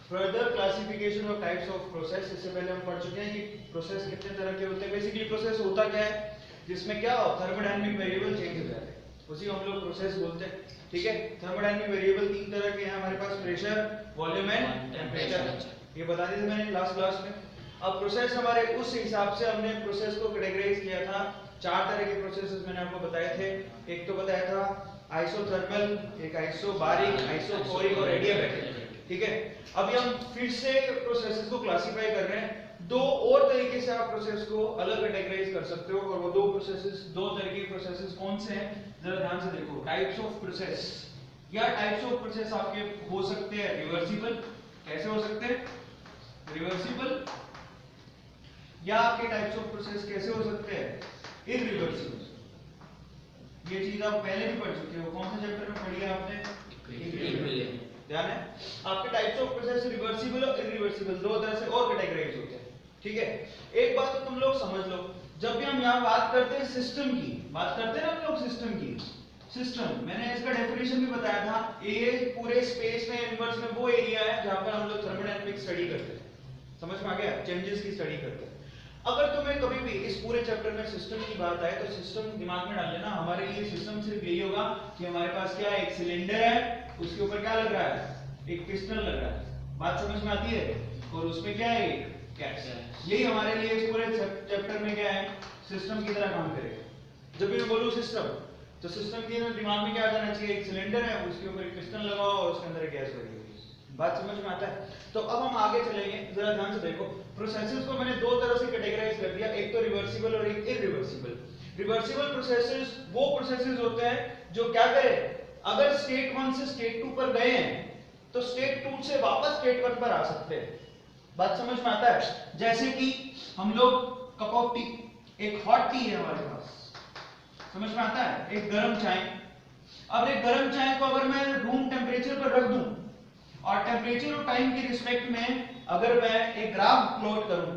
Further classification of types of process, इससे पहले हम पढ़ चुके हैं कि प्रोसेस कितने तरह के होते हैं। बेसिकली प्रोसेस होता क्या है, जिसमें क्या हो, थर्मोडायनामिक वेरिएबल चेंज हो जाते हैं, उसी को हम लोग प्रोसेस बोलते हैं। ठीक है, थर्मोडायनामिक वेरिएबल तीन तरह के हैं हमारे पास, प्रेशर, वॉल्यूम एंड टेम्परेचर, ये बता दिया था मैंने लास्ट क्लास में। अब प्रोसेस हमारे उस हिसाब से हमने प्रोसेस को कैटेगराइज किया था, चार तरह के प्रोसेसेस मैंने आपको बताए थे। एक तो बताया था आइसोथर्मल, एक आइसोबारिक, आइसोकोरिक और एडियाबैटिक। ठीक है, अभी हम फिर से प्रोसेसेस को क्लासिफाई कर रहे हैं। दो और तरीके से आप प्रोसेस को अलग कैटेगराइज कर सकते हो, और वो दो प्रोसेसेस, दो तरह के प्रोसेसेस कौन से हैं जरा ध्यान से देखो। टाइप्स ऑफ प्रोसेस, या टाइप्स ऑफ प्रोसेस आपके हो सकते हैं रिवर्सिबल, कैसे हो सकते हैं, रिवर्सिबल, या आपके टाइप्स ऑफ प्रोसेस कैसे हो सकते हैं, इररिवर्सिबल। ये चीज आप पहले भी पढ़ चुके हो, कौन से चैप्टर में पढ़ी है आपने, ध्यान है। आपके टाइप्स ऑफ प्रोसेस रिवर्सिबल और इररिवर्सिबल दो तरह से और कैटेगराइज होते हैं। ठीक है, एक बात तो तुम लोग समझ लो, जब भी हम यहाँ बात करते हैं सिस्टम की, बात करते हैं ना हम लोग सिस्टम की, सिस्टम, मैंने इसका डेफिनेशन भी बताया था, ये पूरे स्पेस में यूनिवर्स में वो एरिया है जहाँ पर हम लोग थर्मोडायनामिक स्टडी करते हैं। समझ में आ गया, चेंजेस की स्टडी करते हैं। अगर तुम्हें कभी भी इस पूरे चैप्टर में सिस्टम की बात आए तो सिस्टम दिमाग में डाल लेना, हमारे लिए सिस्टम सिर्फ यही होगा कि हमारे पास क्या है, एक सिलेंडर है, उसके ऊपर क्या लग रहा है, एक पिस्टन लग रहा है, बात समझ में आती है, और उसमें क्या है, एक कैप्स है। यही हमारे लिए इस पूरे चैप्टर में क्या है, सिस्टम की तरह काम करेगा। जब भी मैं बोलूं सिस्टम, तो सिस्टम के दिमाग में क्या आ जाना चाहिए, एक सिलेंडर है, उसके ऊपर एक पिस्टन लगा हुआ और उसके अंदर गैस भरी हुई है। बात समझ में आता है। तो अब हम आगे चलेंगे, जरा ध्यान से देखो। प्रोसेसेस को मैंने दो तरह से कैटेगराइज कर दिया, एक तो रिवर्सिबल और एक इररिवर्सिबल। रिवर्सिबल प्रोसेसेस वो प्रोसेसेस होते हैं जो क्या करें, अगर स्टेट 1 से स्टेट 2 पर गए हैं तो स्टेट 2 से वापस स्टेट 1 पर आ सकते हैं। बात समझ में आता है। जैसे कि हम लोग कप ऑफ टी, एक हॉट टी है हमारे पास, समझ में आता है, एक गर्म चाय। अब एक गर्म चाय को अगर मैं रूम टेम्परेचर पर रख दूं और टेम्परेचर और टाइम के रिस्पेक्ट में अगर मैं एक ग्राफ प्लॉट करूं,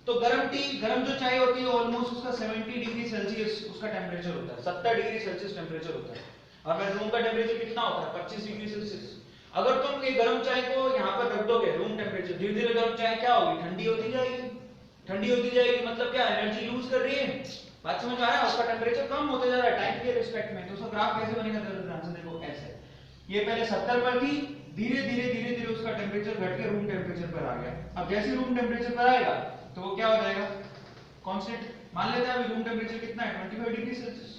तो गर्म टी, गर्म जो चाय होती है ऑलमोस्ट उसका 70 डिग्री सेल्सियस उसका टेम्परेचर होता है, 70 डिग्री सेल्सियस टेम्परेचर होता है। और मैं रूम का टेम्परेचर कितना होता है, 25 डिग्री सेल्सियस। अगर तुम ये गर्म चाय को यहाँ पर रख दोगे रूम टेम्परेचर, धीरे धीरे गर्म चाय क्या होगी, ठंडी होती जाएगी। ठंडी होती जाएगी मतलब क्या, एनर्जी लूज कर रही है। बात समझ में आ रहा है, उसका टेम्परेचर कम होते जा रहा है टाइम के रिस्पेक्ट में। तो उसका ग्राफ कैसे बनेगा, ध्यान से देखो, ऐसे। ये पहले 70 पर थी, धीरे धीरे धीरे धीरे उसका टेम्परेचर घट के रूम टेम्परेचर पर आ गया। अब जैसे रूम टेम्परेचर पर आएगा तो वो क्या हो जाएगा, कांस्टेंट। मान लेते हैं अभी रूम टेम्परेचर कितना है, 25 डिग्री सेल्सियस।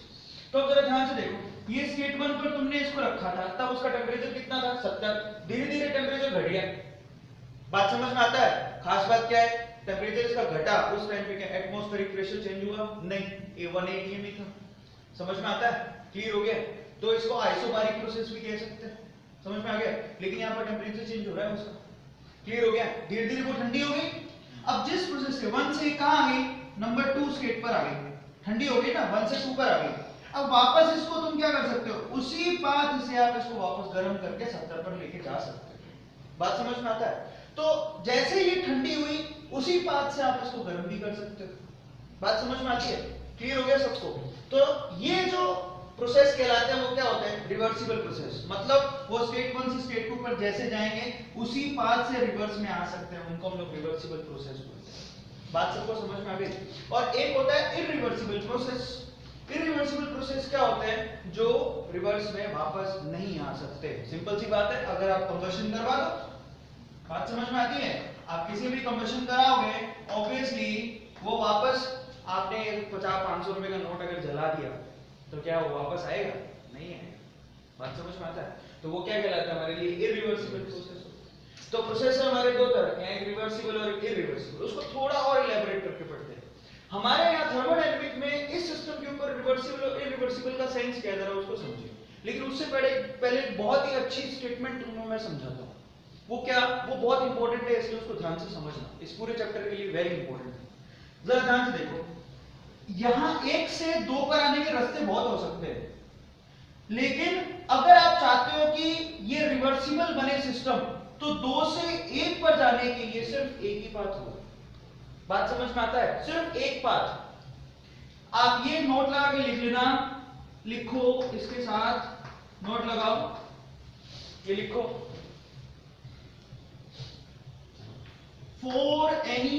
तो जरा ध्यान से देखो, ये स्टेट 1 पर तुमने इसको रखा था, तब उसका टेम्परेचर कितना था, 70। धीरे धीरे टेम्परेचर घट गया। बात समझ में आता है। खास बात क्या है, टेम्परेचर इसका घटा, उस टाइम पे क्या एटमॉस्फेरिक प्रेशर चेंज हुआ, नहीं, ये 180 में था। समझ में आता है, क्लियर हो गया। तो इसको आइसोबारिक प्रोसेस भी कह सकते हैं, समझ में आ गया। लेकिन यहाँ पर टेम्परेचर चेंज हो रहा है उसका, क्लियर हो गया। धीरे धीरे वो ठंडी हो गई। अब जिस प्रोसेस से 1 से कहां आ गई, नंबर 2 स्टेट पर आ गई, ठंडी हो गई ना, 1 से 2 पर आ गई। अब वापस इसको तुम क्या कर सकते हो, उसी पाथ से आप इसको वापस गर्म करके 70 पर लेके जा सकते हो। बात समझ में आता है। तो जैसे ये ठंडी हुई उसी पाथ से आप इसको गर्म भी कर सकते हो। बात समझ में आती है, क्लियर हो गया सबको। तो ये जो प्रोसेस कहलाते हैं वो क्या होता है, रिवर्सिबल प्रोसेस। मतलब वो स्टेट 1 से स्टेट 2 पर जैसे जाएंगे उसी पाथ से रिवर्स में आ सकते हैं, उनको हम लोग रिवर्सिबल प्रोसेस बोलते हैं। बात सबको समझ में आ गई। और एक होता है इररिवर्सिबल प्रोसेस। इररिवर्सिबल प्रोसेस क्या होते हैं, जो रिवर्स में वापस नहीं आ सकते। सिंपल सी बात है, अगर आप कंबशन करवा दो, बात समझ में आती है, आप किसी भी कंबशन कराओगे ऑब्वियसली वो वापस, आपने 50-500 रुपए का नोट अगर जला दिया तो क्या वो वापस आएगा, नहीं आएगा। बात समझ में आता है। तो वो क्या कहलाता है हमारे लिए, इररिवर्सिबल प्रोसेस। तो प्रोसेस हमारे दो तरह के हैं, एक रिवर्सिबल और एक इररिवर्सिबल। उसको थोड़ा और इलैबोरेट करके पढ़ते हैं। हमारे यहाँ थर्मोडायनामिक में इस सिस्टम के ऊपर रिवर्सिबल और इररिवर्सिबल का सेंस क्या है जरा उसको समझिए। लेकिन उससे पहले बहुत ही अच्छी स्टेटमेंट तुमको मैं समझाता हूँ। वो क्या, वो बहुत इंपॉर्टेंट है, इसलिए उसको ध्यान से समझना, इस पूरे चैप्टर के लिए वेरी इंपॉर्टेंट है। जरा ध्यान से देखो, यहां 1 से 2 पर आने के रास्ते बहुत हो सकते हैं, लेकिन अगर आप चाहते हो कि ये रिवर्सिबल बने सिस्टम, तो 2 से 1 पर जाने के लिए सिर्फ एक ही पाथ होगा। बात समझ में आता है, सिर्फ एक पाथ। आप ये नोट लगा के लिख लेना, लिखो, इसके साथ नोट लगाओ, ये लिखो, for any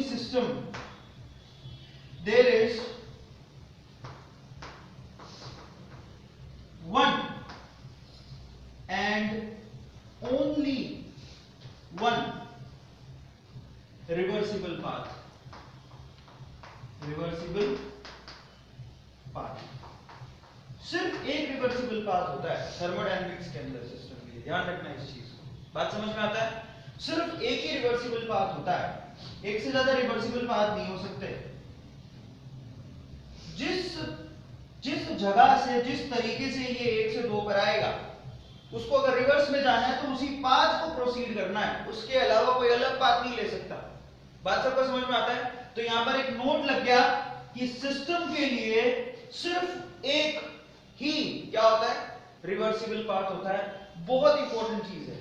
system there is one and only one reversible path. सिर्फ एक रिवर्सिबल पाथ होता है थर्मोडायनेमिक्स के अंदर सिस्टम के लिए, ध्यान रखना इस चीज को। बात समझ में आता है? सिर्फ एक ही रिवर्सिबल पाथ होता है, एक से ज्यादा रिवर्सिबल पाथ नहीं हो सकते। जिस जगह से, जिस तरीके से ये 1 से 2 पर आएगा, उसको अगर रिवर्स में जाना है तो उसी पाथ को प्रोसीड करना है, उसके अलावा कोई अलग पाथ नहीं ले सकता। बात सबको समझ में आता है? तो यहां पर एक नोट लग गया कि सिस्टम के लिए सिर्फ एक ही क्या होता है, रिवर्सिबल पाथ होता है। बहुत इंपॉर्टेंट चीज है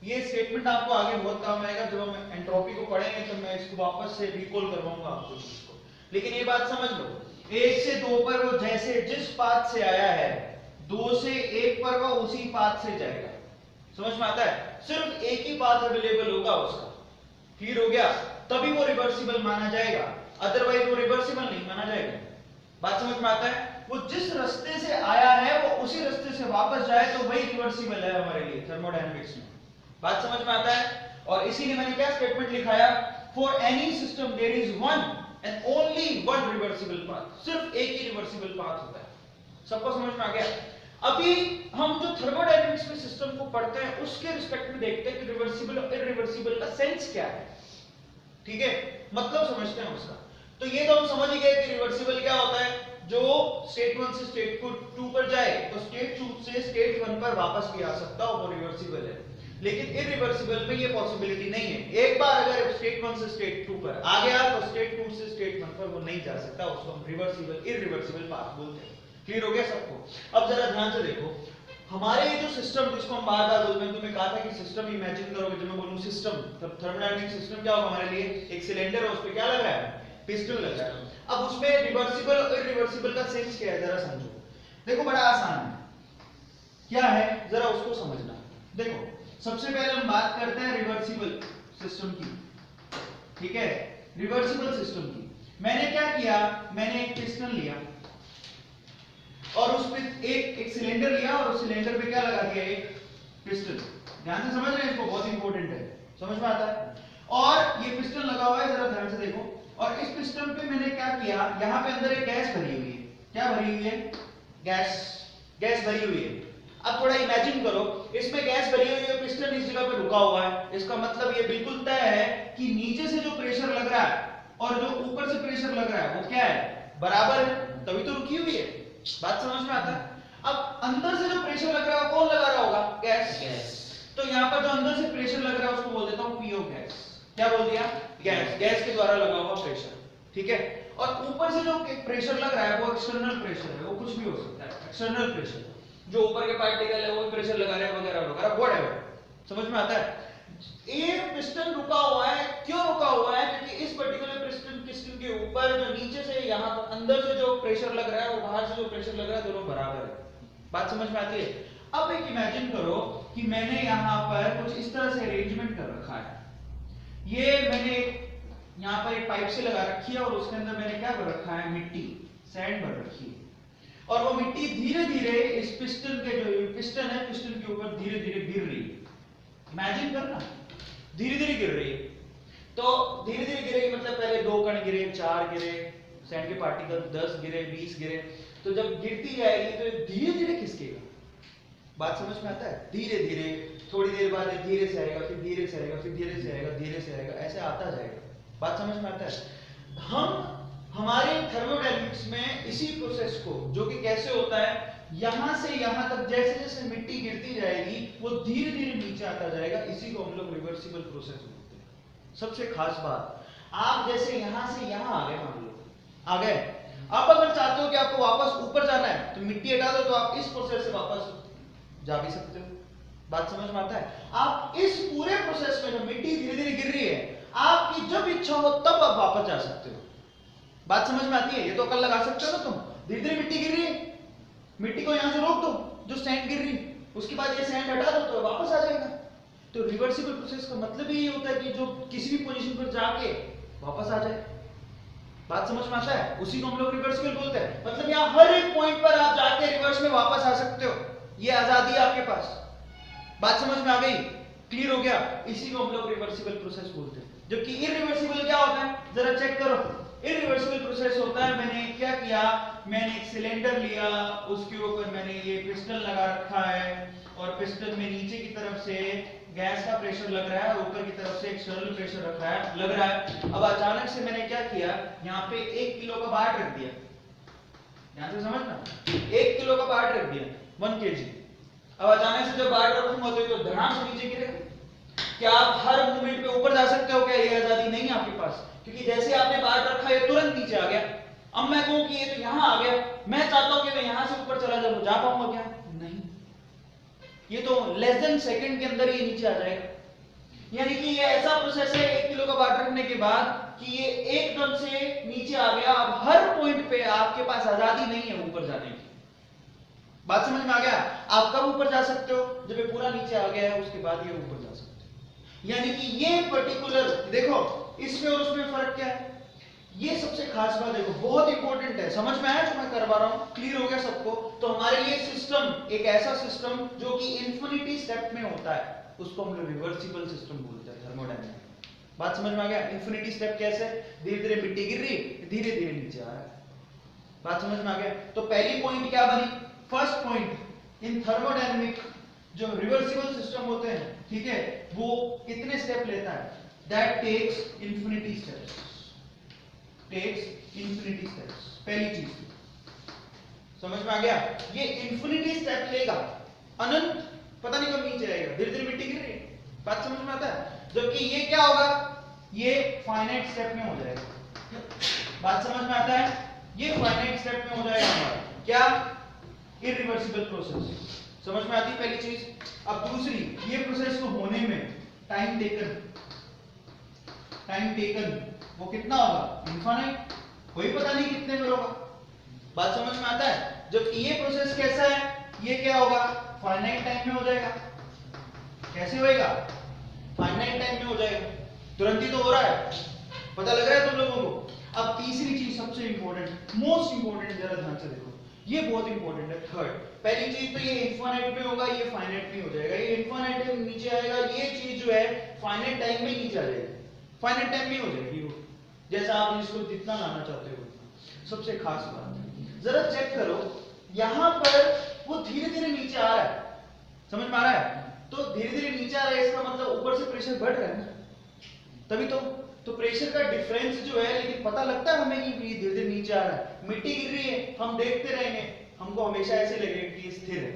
ये स्टेटमेंट, आपको आगे बहुत काम आएगा। जब हम एंट्रोपी को पढ़ेंगे तो मैं इसको वापस से रिकॉल करवाऊंगा आपको इसको। लेकिन ये बात समझ लो, 1 से 2 पर वो जैसे जिस पाथ से आया है, 2 से 1 पर वो उसी पाथ से जाएगा। समझ में आता है? सिर्फ एक ही पाथ अवेलेबल होगा उसका। क्लियर हो गया? तभी वो रिवर्सिबल माना जाएगा, अदरवाइज वो रिवर्सिबल नहीं माना जाएगा। बात समझ में आता है? वो जिस रास्ते से आया है वो उसी रास्ते से वापस जाए तो वही रिवर्सिबल है हमारे लिए थर्मोडायनेमिक्स में। बात समझ में आता है? और इसीलिए मैंने क्या स्टेटमेंट लिखाया, for any system there is one and only one reversible path. सिर्फ एक ही रिवर्सिबल पाथ होता है। सबको समझ में आ गया? अभी हम जो थर्मोडायनेमिक्स में सिस्टम को पढ़ते हैं उसके रिस्पेक्ट में देखते हैं कि रिवर्सिबल और इररिवर्सिबल का सेंस क्या है। ठीक है, मतलब समझते हैं उसका। तो ये तो हम समझ ही गए कि रिवर्सिबल क्या होता है, जो स्टेट 1 से स्टेट 2 पर जाए तो स्टेट 2 से स्टेट 1 पर वापस भी आ सकता हो, वो रिवर्सिबल है। लेकिन इररिवर्सिबल में ये पॉसिबिलिटी नहीं है। एक बार अगर स्टेट 1 से स्टेट 2 पर आ गया तो स्टेट 2 से स्टेट 1 पर वो नहीं जा सकता, उसको हम रिवर्सिबल इररिवर्सिबल पाथ बोलते हैं। क्लियर हो गया सबको? अब जरा ध्यान से देखो, हमारे ये जो सिस्टम जिसको हम बार बार बोलते हैं, तुम्हें कहा था कि सिस्टम इमेजिन करोगे। जब मैं बोलूं सिस्टम, तब थर्मोडायनेमिक सिस्टम क्या होगा हमारे लिए, एक सिलेंडर है, उस पे क्या लग रहा है, पिस्टन लग रहा है। अब उसमें रिवर्सिबल और इररिवर्सिबल का सेंस क्या है जरा समझो। देखो बड़ा आसान है, क्या है जरा उसको समझना। देखो सबसे पहले हम बात करते हैं रिवर्सिबल सिस्टम की। ठीक है, रिवर्सिबल सिस्टम की मैंने क्या किया, मैंने एक पिस्टन लिया और उस पे एक सिलेंडर लिया और उस सिलेंडर पे क्या लगा दिया, एक पिस्टन। ध्यान से समझ रहे हैं इसको, बहुत इंपॉर्टेंट है, समझ में आता है? और ये पिस्टन लगा हुआ है, जरा ध्यान से देखो। और इस पिस्टन पे मैंने क्या किया, यहाँ पे अंदर एक गैस भरी हुई है। क्या भरी हुई है? गैस भरी हुई है। अब थोड़ा इमेजिन करो, इसमें गैस भरी हुई है, पिस्टन इस जगह पे रुका हुआ है। इसका मतलब ये बिल्कुल तय है कि नीचे से जो प्रेशर लग रहा है और जो ऊपर से प्रेशर लग रहा है वो क्या है, बराबर है, तभी तो रुकी हुई है। बात समझ में आता है? अब अंदर से जो प्रेशर लग रहा है कौन लगा रहा होगा, गैस। तो यहाँ पर जो अंदर से प्रेशर लग रहा है उसको बोल देता हूँ पीओ गैस। क्या बोल दिया, गैस के द्वारा लगा हुआ प्रेशर। ठीक है, और ऊपर से जो प्रेशर लग रहा है वो एक्सटर्नल प्रेशर है, वो कुछ भी हो सकता है, एक्सटर्नल प्रेशर, जो ऊपर के पार्टिकल है वो प्रेशर लगा रहे हैं वगैरह वगैरह, व्हाटएवर। समझ में आता है? ये पिस्टन रुका हुआ है, क्यों रुका हुआ है, क्योंकि इस पर्टिकुलर पिस्टन के ऊपर जो नीचे से यहाँ पर अंदर से जो प्रेशर लग रहा है और बाहर से जो प्रेशर लग रहा है दोनों बराबर है। बात समझ में आती है? अब एक इमेजिन करो कि मैंने यहाँ पर कुछ इस तरह से अरेंजमेंट कर रखा है। ये मैंने यहाँ पर एक पाइप से लगा रखी है और उसके अंदर मैंने क्या कर रखा है, मिट्टी, सैंड भर रखी है। और वो मिट्टी धीरे धीरे इस पिस्टन के जो पिस्टन है, पिस्टन के ऊपर धीरे धीरे गिर रही है। इमेजिन करना, धीरे धीरे गिर रही है। तो धीरे धीरे गिरेगी मतलब पहले 2 कण गिरे, 4 गिरे, सैंड के पार्टिकल 10 गिरे, 20 गिरे। तो जब गिरती जाएगी तो धीरे धीरे खिसकेगा। बात समझ में आता है? धीरे धीरे, थोड़ी देर बाद धीरे से आएगा, फिर धीरे से आएगा, फिर धीरे से आएगा, धीरे से आएगा, ऐसे आता जाएगा। बात समझ में आता है? हम हमारे थर्मोडायनेमिक्स में इसी प्रोसेस को, जो कि कैसे होता है, यहां से यहां तक जैसे जैसे मिट्टी गिरती जाएगी वो धीरे धीरे नीचे आता जाएगा, इसी को हम लोग रिवर्सिबल प्रोसेस बोलते हैं। सबसे खास बात, आप जैसे यहां से यहां आ गए, मान लो आ गए, आप अगर चाहते हो कि आपको वापस ऊपर जाना है तो मिट्टी हटा दो, तो आप इस प्रोसेस से वापस जा भी सकते हो। बात समझ में आता है? आप इस पूरे प्रोसेस में जो मिट्टी धीरे धीरे गिर रही है, आपकी जब इच्छा हो तब आप वापस जा सकते हो। बात समझ में आती है? ये तो अकल लगा सकते हो ना तुम। धीरे धीरे मिट्टी गिर रही है, मिट्टी को यहां से रोक दो, जो सैंड गिर रही, उसके बाद ये सैंड हटा दो तो वापस आ जाएगा। तो रिवर्सिबल प्रोसेस का मतलब ये होता है कि जो किसी भी पोजीशन पर जाके वापस आ जाए। बात समझ में आता है? उसी को हम लोग रिवर्सिबल बोलते हैं। मतलब यहाँ हर एक पॉइंट पर आप जाके रिवर्स में वापस आ सकते हो, ये आजादी है आपके पास। बात समझ में आ गई? क्लियर हो गया? इसी को हम लोग रिवर्सिबल प्रोसेस बोलते हैं। जबकि इरिवर्सिबल क्या होता है, जरा चेक करो। इरिवर्सिबल प्रोसेस होता है, मैंने क्या किया, मैंने एक सिलेंडर लिया, उसके ऊपर मैंने ये पिस्टन लगा रखा है और पिस्टन में नीचे की तरफ से गैस का प्रेशर लग रहा है, ऊपर की तरफ से एक्सटर्नल प्रेशर लग रहा है। अब अचानक से मैंने क्या किया, यहाँ पे 1 किलो का बाट रख दिया। यहाँ से समझना, 1 किलो का बाट रख दिया, 1 kg। अब अचानक से जब बाट रखूंगा तो ये तो धड़ाम से नीचे गिरेगा। क्या आप हर मूवमेंट पे ऊपर जा सकते हो? क्या ये आजादी नहीं है आपके पास? क्योंकि जैसे आपने बाट रखा ये तुरंत नीचे आ गया। अब मैं कहूं कि ये तो यहां आ गया, मैं चाहता हूं कि मैं यहां से ऊपर चला जाऊं, जा पाऊंगा क्या? नहीं, ये तो लेस देन सेकंड के अंदर ये नीचे आ जाएगा। यानी कि ये ऐसा प्रोसेस है 1 किलो का बाट रखने के बाद कि ये एकदम से नीचे आ गया। अब हर पॉइंट पे आपके पास आजादी नहीं है ऊपर जाने की। बात समझ में आ गया? आप कब ऊपर जा सकते हो? जब ये पूरा नीचे आ गया है, उसके बाद ये ऊपर जा सकते हो। यानी कि ये पर्टिकुलर, देखो इसमें और उसमें फर्क क्या है, ये सबसे खास बात देखो, बहुत इंपॉर्टेंट है। समझ में आया जो मैं करवा रहा हूं? क्लियर हो गया सबको? तो हमारे लिए सिस्टम एक ऐसा सिस्टम जो कि इंफिनिटी स्टेप में होता है, उसको हम लोग रिवर्सिबल सिस्टम बोलते हैं थर्मोडायनामिक्स। बात समझ में आ गया? इंफिनिटी स्टेप कैसे? धीरे धीरे मिट्टी गिर रही, धीरे धीरे नीचे आ रहा है। बात समझ में आ गया? तो पहली पॉइंट क्या बनी? फर्स्ट पॉइंट इन थर्मोडायनामिक जो रिवर्सिबल सिस्टम होते हैं, ठीक है, वो कितने स्टेप लेता है? That takes infinity steps, takes infinity steps. पहली चीज समझ में आ गया? ये इंफिनिटी स्टेप लेगा, अनंत पता नहीं कब नीचे आएगा, धीरे धीरे मिट्टी गिर रही है। बात समझ में आता है? जबकि ये क्या होगा, ये फाइनाइट स्टेप में हो जाएगा। बात समझ में आता है? ये फाइनाइट स्टेप में हो जाएगा हमारा क्या, इरिवर्सिबल प्रोसेस। समझ में आती है पहली चीज? अब दूसरी, ये प्रोसेस को होने में टाइम टेकन वो कितना होगा? इनफाइनाइट, कोई पता नहीं कितने में होगा। बात समझ में आता है? जबकि ये प्रोसेस कैसा है, ये क्या होगा, फाइनाइट टाइम में हो जाएगा। कैसे होएगा? फाइनाइट टाइम में हो जाएगा, तुरंत ही तो हो रहा है। पता लग रहा है तुम लोगों को? अब तीसरी चीज सबसे इंपॉर्टेंट, मोस्ट इंपॉर्टेंट, जरा ध्यान से देखो, ये बहुत इंपॉर्टेंट है। थर्ड, पहली चीज तो ये इनफाइनाइट में होगा, ये फाइनाइट में हो जाएगा। ये इनफाइनाइट में नीचे आएगा, ये चीज जो है फाइनाइट टाइम में नीचे आ जाएगी, फाइनाइट टाइम में हो जाएगी वो, जैसा आप इसको जितना लाना चाहते हो। सबसे खास बात है, जरा चेक करो, यहां पर वो धीरे धीरे नीचे आ रहा है। समझ में आ रहा है? तो धीरे धीरे नीचे आ रहा है, इसका मतलब ऊपर से प्रेशर बढ़ रहा है ना, तभी तो प्रेशर का डिफरेंस जो है, लेकिन पता लगता है हमें कि धीरे धीरे नीचे आ रहा है। मिट्टी गिर रही है, हम देखते रहेंगे, हमको हमेशा ऐसे लगेगा कि स्थिर है,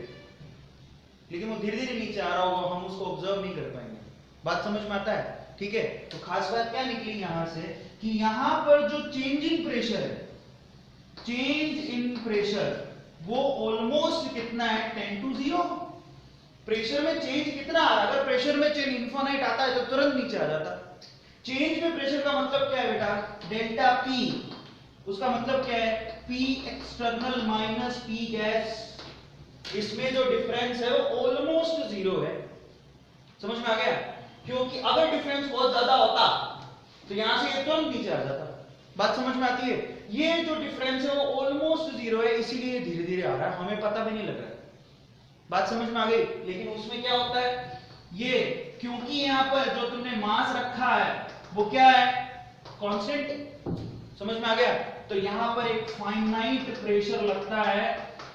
लेकिन वो धीरे धीरे नीचे आ रहा होगा, हम उसको ऑब्जर्व नहीं कर पाएंगे। बात समझ में आता है? ठीक है, तो खास बात क्या निकली यहां से कि यहां पर जो चेंज इन प्रेशर है, चेंज इन प्रेशर वो ऑलमोस्ट कितना है, 10 to 0। प्रेशर में चेंज कितना आ रहा है? अगर प्रेशर में चेंज इनफाइनाइट आता है तो तुरंत नीचे आ जाता। चेंज में प्रेशर का मतलब क्या है बेटा? Delta P. उसका मतलब क्या है? P external minus P gas. इसमें जो डिफरेंस है वो ऑलमोस्ट 0 है। समझ में आ गया? क्योंकि अगर डिफरेंस बहुत ज्यादा होता तो यहां से ये तुरंत नीचे आ जाता। बात समझ में आती है? ये जो डिफरेंस है वो ऑलमोस्ट 0 है, इसीलिए धीरे धीरे आ रहा है, हमें पता भी नहीं लग रहा है। बात समझ में आ गई? लेकिन उसमें क्या होता है, ये क्योंकि यहां पर जो तुमने मास रखा है वो क्या है, कांस्टेंट। समझ में आ गया? तो यहां पर एक फाइनाइट प्रेशर लगता है,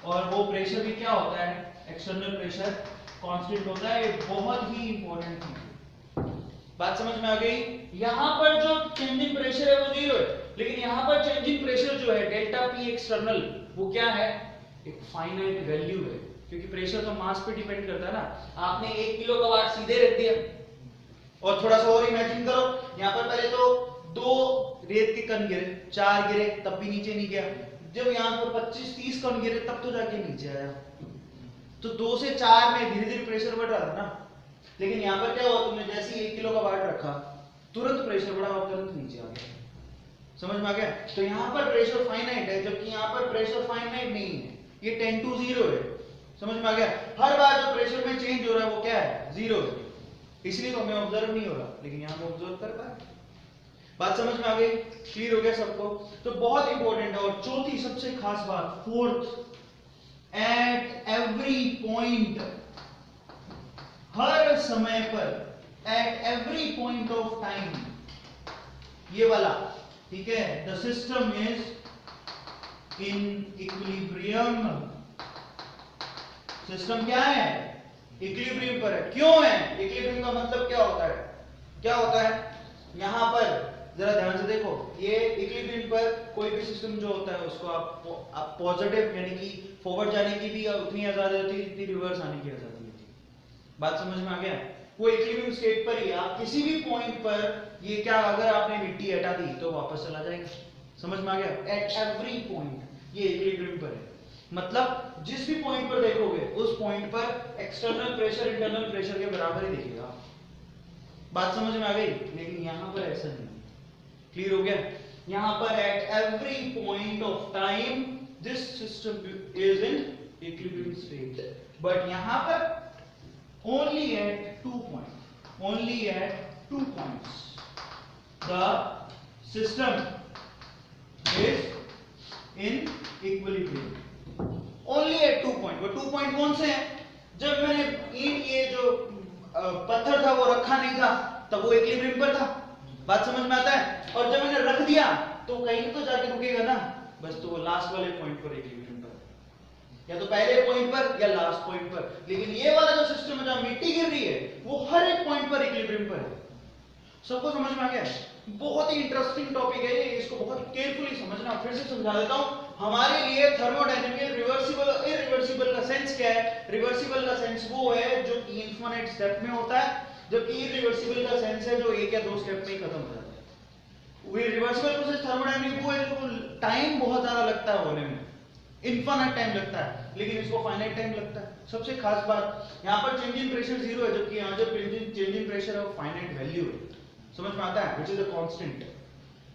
और वो प्रेशर भी क्या होता है, एक्सटर्नल प्रेशर कांस्टेंट होता है। ये बहुत ही इंपॉर्टेंट चीज है। बात समझ में आ गई? यहां पर जो चेंज इन प्रेशर है वो 0 है, लेकिन यहां पर चेंज इन प्रेशर जो है डेल्टा पी एक्सटर्नल, वो क्या है, एक फाइनाइट वैल्यू है। क्योंकि प्रेशर तो मास पे डिपेंड करता है ना। आपने 1 किलो का वाट सीधे रख दिया, और थोड़ा सा और इमेजिन करो, यहां पर पहले तो 2 रेत के कण गिरे, 4 गिरे, तब भी नीचे नहीं गया। जब यहां पर 25-30 कण गिरे, तब तो जाके नीचे आया। तो 2 से 4 में धीरे धीरे प्रेशर बढ़ रहा था ना। लेकिन यहां पर क्या हुआ, तुमने जैसे ही 1 किलो का वाट रखा, तुरंत प्रेशर बढ़ा और तुरंत नीचे आ गया। समझ में आ गया? तो यहां पर प्रेशर फाइनाइट है, जबकि यहां पर प्रेशर फाइनाइट नहीं है, ये 10 to 0 है। समझ में आ गया? हर बार जो प्रेशर में चेंज हो रहा है वो क्या है, 0 है। इसलिए तो हमें ऑब्जर्व नहीं हो रहा, लेकिन यहाँ हम ऑब्जर्व कर पाए। बात समझ में आ गई? क्लियर हो गया सबको? तो बहुत इंपॉर्टेंट है। और चौथी सबसे खास बात, फोर्थ, एट एवरी पॉइंट, हर समय पर, at every point of time, ये वाला, ठीक है, the system is in equilibrium. System क्या है? इक्विलिब्रियम पर है। क्यों है? इक्विलिब्रियम का मतलब क्या होता है? क्या होता है? यहां पर जरा ध्यान से देखो, ये इक्विलिब्रियम पर कोई भी सिस्टम जो होता है उसको आप पॉजिटिव यानी कि फॉरवर्ड जाने की भी उतनी आजादी होती है जितनी रिवर्स आने की आजादी होती है। बात समझ में आ गया? वो इक्विलिब्रियम स्टेट पर ही आप किसी भी पॉइंट पर, ये क्या, अगर आपने मिट्टी हटा दी तो वापस चला जाएगा। समझ में आ गया? एट एवरी पॉइंट ये इक्विलिब्रियम पर है। मतलब जिस भी पॉइंट पर देखोगे उस पॉइंट पर एक्सटर्नल प्रेशर इंटरनल प्रेशर के बराबर ही दिखेगा। बात समझ में आ गई? लेकिन यहां पर ऐसा नहीं। क्लियर हो गया? यहां पर at every point of time this system is in equilibrium state, but यहां पर only at 2 points, only at 2 points the system is in equilibrium, only at 2 point। वो 2 point कौन से हैं? जब मैंने ईंट, ये जो पत्थर था वो रखा नहीं था तब वो इक्विलिब्रियम पर था। बात समझ में आता है? और जब मैंने रख दिया तो कहीं तो जाके रुकेगा ना, बस तो वो लास्ट वाले पॉइंट पर इक्विलिब्रियम, या तो पहले पॉइंट पर या लास्ट पॉइंट पर। लेकिन ये वाला जो सिस्टम है जहां मिट्टी गिर रही है वो हर एक पॉइंट पर इक्विलिब्रियम पर है। सबको समझ में आ गया? बहुत ही इंटरेस्टिंग टॉपिक है ये, इसको बहुत केयरफुली समझना। फिर से समझा देता हूं। हमारे लिए थर्मोडायनेमिक रिवर्सिबल और इरिवर्सिबल का सेंस क्या है? रिवर्सिबल का सेंस वो है जो कि इनफिनिट स्टेप में होता है, जबकि इरिवर्सिबल का सेंस है जो एक या दो स्टेप में ही खत्म हो जाता है। वो रिवर्सिबल प्रोसेस थर्मोडायनेमिक वो है जो टाइम बहुत ज्यादा लगता है होने में, इनफिनिट टाइम लगता है, लेकिन इसको फाइनाइट टाइम लगता है। सबसे खास बात, यहाँ पर चेंज इन प्रेशर जीरो है, जबकि यहाँ जो चेंज इन प्रेशर है वो फाइनाइट वैल्यू है। समझ में आता है? Which is a constant.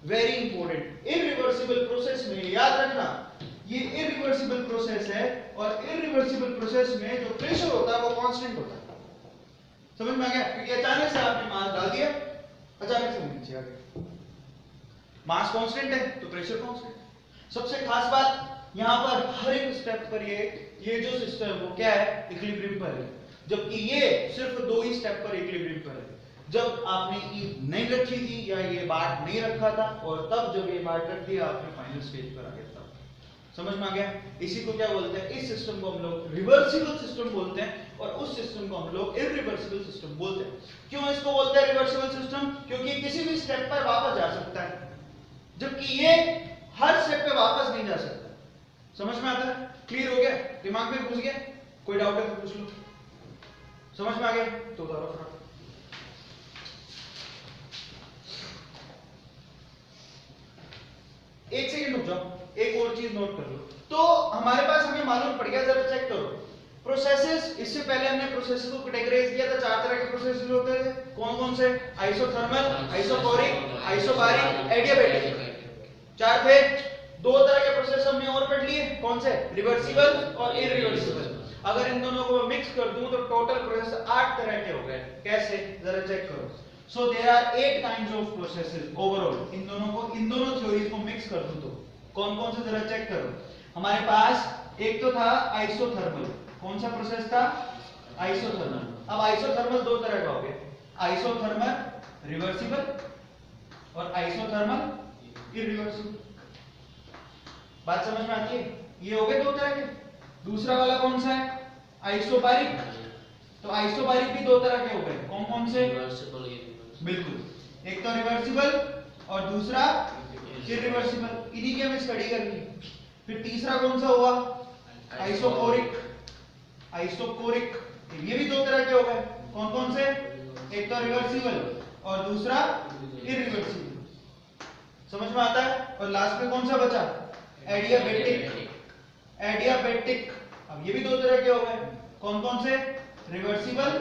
Very important. Irreversible process में याद रखना, ये इरिवर्सिबल प्रोसेस है, और इरिवर्सिबल प्रोसेस में जो प्रेशर होता है वो कांस्टेंट होता है। समझ में आ गया? क्योंकि अचानक से आपने मास डाल दिया, अचानक से नीचे आ गया, मास कांस्टेंट है तो प्रेशर कांस्टेंट। सबसे खास बात, यहां पर हर एक स्टेप पर ये जो सिस्टम है वो क्या है? इक्विलिब्रियम पर है, जबकि ये सिर्फ दो ही स्टेप पर इक्विलिब्रियम पर है। जब आपने ईंट नहीं रखी थी या ये बाट नहीं रखा था, और तब जब ये बाट रख दिया आपने फाइनल स्टेज पर आ गया तब। समझ में आ गया? इसी को क्या बोलते हैं? इस सिस्टम को हम लोग रिवर्सिबल सिस्टम बोलते हैं, और उस सिस्टम को हम लोग इरिवर्सिबल सिस्टम बोलते हैं। क्यों इसको बोलते हैं रिवर्सिबल सिस्टम? क्योंकि किसी भी स्टेप पर वापस जा सकता है, जबकि ये हर स्टेप पे वापस नहीं जा सकता। समझ में आता है? क्लियर हो गया? दिमाग में घुस गया? कोई डाउट है तो पूछ लो। समझ में आ गया तो उतारो फटाफट। एक सेकंड रुक जाओ, एक और चीज नोट कर लो। तो हमारे पास हमें मालूम पड़ गया, जरा चेक करो प्रोसेसेस। इससे पहले हमने प्रोसेसेस को कैटेगराइज किया था, चार तरह के प्रोसेसेस होते थे। कौन कौन से? Isothermal, isochoric, isobaric, adiabatic. चार थे। दो तरह के प्रोसेस हमने और पढ़ लिए। कौन से? रिवर्सिबल और इरिवर्सिबल। अगर इन दोनों को मिक्स कर दूं तो टोटल प्रोसेस 8 तरह के हो गए। कैसे? जरा चेक करो। So there are 8 kinds of processes overall. इन दोनों थ्योरीज को मिक्स कर दूं तो कौन कौन से? जरा चेक करो। हमारे पास एक तो था आइसोथर्मल। कौन सा प्रोसेस था? आइसोथर्मल। अब आइसोथर्मल दो तरह का हो गया, आइसोथर्मल रिवर्सिबल और आइसोथर्मल इरिवर्सिबल। बात समझ में आती है? ये हो गए दो तरह के। दूसरा वाला कौन सा है? आइसोबारिक। तो आइसोबारिक भी दो तरह के हो गए। कौन कौन से? Reversible, irreversible. बिल्कुल, एक तो रिवर्सिबल और दूसरा इरिवर्सिबल। इन्हीं की हमें स्टडी करनी है। फिर तीसरा कौन सा हुआ? आइसोकोरिक। आइसोकोरिक, ये भी दो तरह के हो गए। कौन कौन से? एक तो रिवर्सिबल और दूसरा इरिवर्सिबल। समझ में आता है? और लास्ट में कौन सा बचा? एडियाबैटिक। एडियाबैटिक, अब ये भी दो तरह के हो गए। कौन कौन से? रिवर्सिबल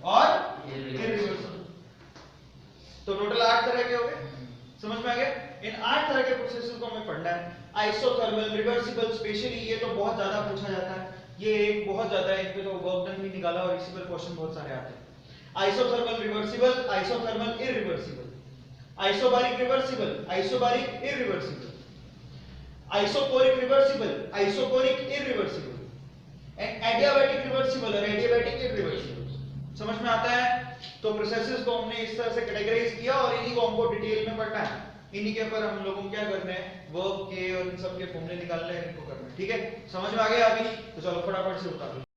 और इरिवर्सिबल। तो टोटल 8 तरह के हो गए। समझ में आ गया? इन 8 तरह के प्रोसेसेस को हमें पढ़ना है। आइसोथर्मल, रिवर्सिबल, स्पेशली ये तो बहुत ज्यादा पूछा जाता है। ये एक बहुत ज्यादा है, इस पे तो वर्क डन भी निकाला और इसी पर क्वेश्चन बहुत सारे आते हैं। Isothermal reversible, isothermal irreversible, isobaric reversible, isobaric irreversible, isochoric reversible, isochoric irreversible, and adiabatic reversible और एडियाबैटिक इरिवर्सिबल। समझ में आता है? तो प्रोसेसेस को हमने इस तरह से कैटेगराइज किया और इन्हीं को हमको डिटेल में पढ़ना है। इन्हीं के ऊपर हम लोगों को क्या करना है, वर्ब के और इन सब के फॉर्मूले निकालने हैं, इनको करना है। ठीक है, समझ में आ गया अभी? तो चलो फटाफट से उतारो।